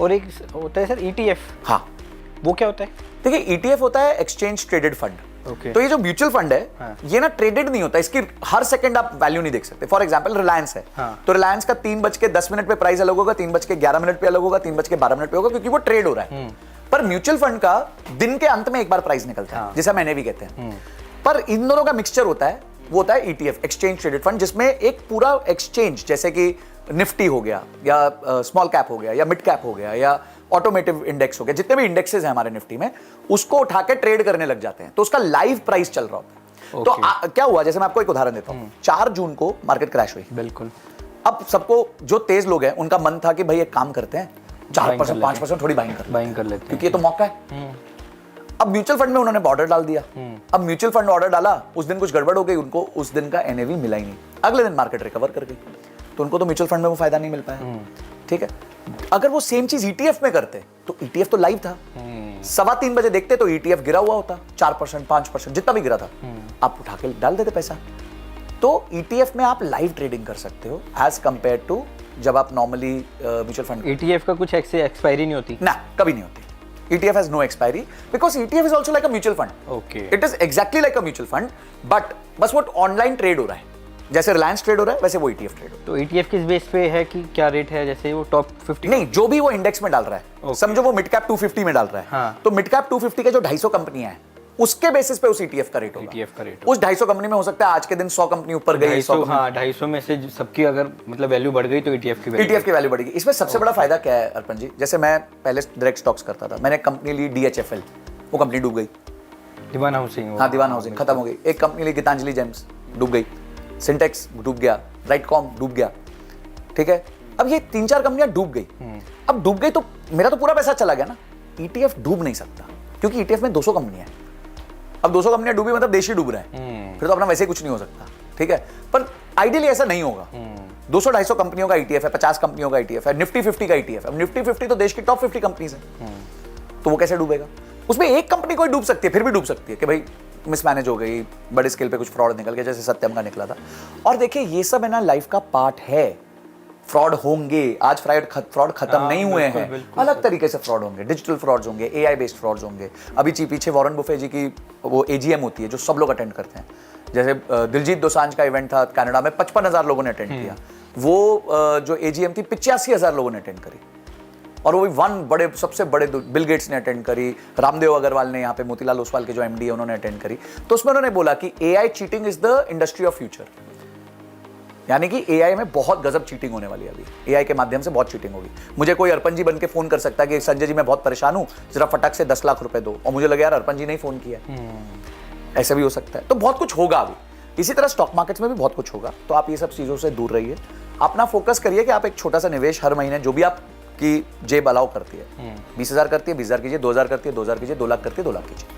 और एक होता है सर ईटीएफ। हाँ, वो क्या होता है? देखिए ईटीएफ होता है एक्सचेंज ट्रेडेड फंड। ओके। तो ये जो म्यूचुअल फंड है हाँ। ये ना ट्रेडेड नहीं होता, इसकी हर सेकंड आप वैल्यू नहीं देख सकते। फॉर एग्जांपल रिलायंस है, हाँ। तो रिलायंस का 3:10 पे प्राइस अलग होगा, 3:11 पे अलग होगा, 3:12 पे होगा, क्योंकि वो ट्रेड हो रहा है। पर म्यूचुअल फंड का दिन के अंत में एक बार प्राइस निकलता है, जिसे हम एनएवी कहते हैं। पर इन दोनों का मिक्सचर होता है, वो होता है ईटीएफ, एक्सचेंज ट्रेडेड फंड, जिसमें एक पूरा एक्सचेंज जैसे कि निफ्टी हो गया या स्मॉल कैप हो गया या मिड कैप हो गया या ऑटोमेटिव इंडेक्स हो गया, जितने भी इंडेक्सेस हैं हमारे निफ्टी में, उसको उठा के ट्रेड करने लग जाते हैं। तो उसका लाइव प्राइस चल रहा होता है। तो क्या हुआ, जैसे मैं आपको एक उदाहरण देता हूं, 4 जून को मार्केट क्रैश हुई। बिल्कुल। अब सबको जो तेज लोग हैं उनका मन था कि भाई एक काम करते हैं, 4% 5% थोड़ी बाइंग कर लेते हैं, क्योंकि ये तो मौका है। अब म्यूचुअल फंड में उन्होंने ऑर्डर डाल दिया। अब म्यूचुअल फंड ऑर्डर डाला, उस दिन कुछ गड़बड़ हो गई, उनको उस दिन का एनएवी मिला ही नहीं। अगले दिन मार्केट रिकवर कर गई, तो उनको तो म्यूचुअल फंड में वो फायदा नहीं मिल पाया। ठीक है, अगर वो सेम चीज ईटीएफ में करते तो ईटीएफ तो लाइव था, 3:15 बजे देखते तो ईटीएफ गिरा हुआ होता, 4% 5% जितना भी गिरा था, आप उठा के डाल देते पैसा। तो ईटीएफ में आप लाइव ट्रेडिंग कर सकते हो एज कंपेयर टू जब आप नॉर्मली म्यूचुअल फंड। ईटीएफ का कुछ एक्सपायरी नहीं होती ना, कभी नहीं होती। ETF has no expiry because ETF is also like a mutual fund. Okay. It is exactly like a mutual fund, but बस वो ऑनलाइन ट्रेड हो रहा है, जैसे रिलायंस ट्रेड हो रहा है वैसे वो ETF ट्रेड हो रहा है। तो ईटीएफ किस बेस पे है कि क्या रेट है, जैसे वो टॉप 50? नहीं, जो भी वो इंडेक्स में डाल रहा है, समझो वो मिड कैप 250 में डाल रहा है। हाँ। तो मिड कैप 250 के जो 250 कंपनियां हैं उसके बेसिस पे उस ETF का रेट होगा। ETF का रेट उस 250 कंपनी में हो सकता है आज के दिन 100 कंपनी ऊपर गई, 250 में से सबकी अगर मतलब वैल्यू बढ़ गई तो ईटीएफ की वैल्यू बढ़ेगी। इसमें सबसे बड़ा फायदा क्या है अर्पण जी, जैसे मैं पहले डायरेक्ट स्टॉक्स करता था, मैंने कंपनी ली DHFL, वो कंपनी डूब गई। दीवान हाउसिंग। हाँ, दीवान हाउसिंग खत्म हो गई। एक कंपनी ली गीतांजलि जेम्स, डूब गई। सिंटेक्स डूब गया, राइटकॉम डूब गया। ठीक है, अब ये 3-4 कंपनियां डूब गई। अब डूब गई तो मेरा तो पूरा पैसा चला गया ना। ईटीएफ डूब नहीं सकता क्योंकि ईटीएफ में 200 कंपनियां हैं। अब 200 कंपनियां डूबी मतलब देश ही डूब रहा है, फिर तो अपना वैसे ही कुछ नहीं हो सकता। ठीक है, पर आइडियली ऐसा नहीं होगा। 200-250 कंपनियों का ईटीएफ है, 50 कंपनियों का ईटीएफ है, निफ्टी 50 का ईटीएफ है। निफ्टी 50 तो देश की टॉप 50 कंपनीज है, तो वो कैसे डूबेगा? उसमें एक कंपनी कोई डूब सकती है, फिर भी डूब सकती है कि भाई मिसमैनेज हो गई, बड़े स्केल पे कुछ फ्रॉड निकल गया, जैसे सत्यम का निकला था। और देखिए ये सब है ना लाइफ का पार्ट है। फ्रॉड होंगे, आज फ्रॉड खत्म नहीं हुए हैं, अलग तरीके से फ्रॉड होंगे, डिजिटल फ्रॉड्स होंगे, एआई बेस्ड फ्रॉड्स होंगे। अभी पीछे वॉरेन बुफे जी की वो एजीएम होती है जो सब लोग अटेंड करते हैं। जैसे दिलजीत दोसांझ का इवेंट था कनाडा में, 55,000 लोगों ने अटेंड किया। वो जो एजीएम थी 85,000 लोगों ने अटेंड करी, और वो सबसे बड़े बिल गेट्स ने अटेंड करी, रामदेव अग्रवाल ने, यहाँ पे मोतीलाल ओसवाल के जो एमडी है उन्होंने अटेंड करी। तो उसमें उन्होंने बोला कि AI cheating is the industry of future, यानी कि एआई में बहुत गजब चीटिंग होने वाली है। अभी एआई के माध्यम से बहुत चीटिंग होगी। मुझे कोई अर्पण जी बन के फोन कर सकता है कि संजय जी मैं बहुत परेशान हूं, जरा फटाक से 10 लाख रुपए दो, और मुझे लगे यार अर्पण जी ने ही फोन किया। ऐसा भी हो सकता है। तो बहुत कुछ होगा अभी। इसी तरह स्टॉक मार्केट्स में भी बहुत कुछ होगा। तो आप ये सब चीजों से दूर रहिए, अपना फोकस करिए कि आप एक छोटा सा निवेश हर महीने जो भी आपकी जेब अलाउ करती है, 20,000 करती है 20,000 कीजिए, 2,000 करती है 2,000 कीजिए, 2 लाख करती है 2 लाख कीजिए।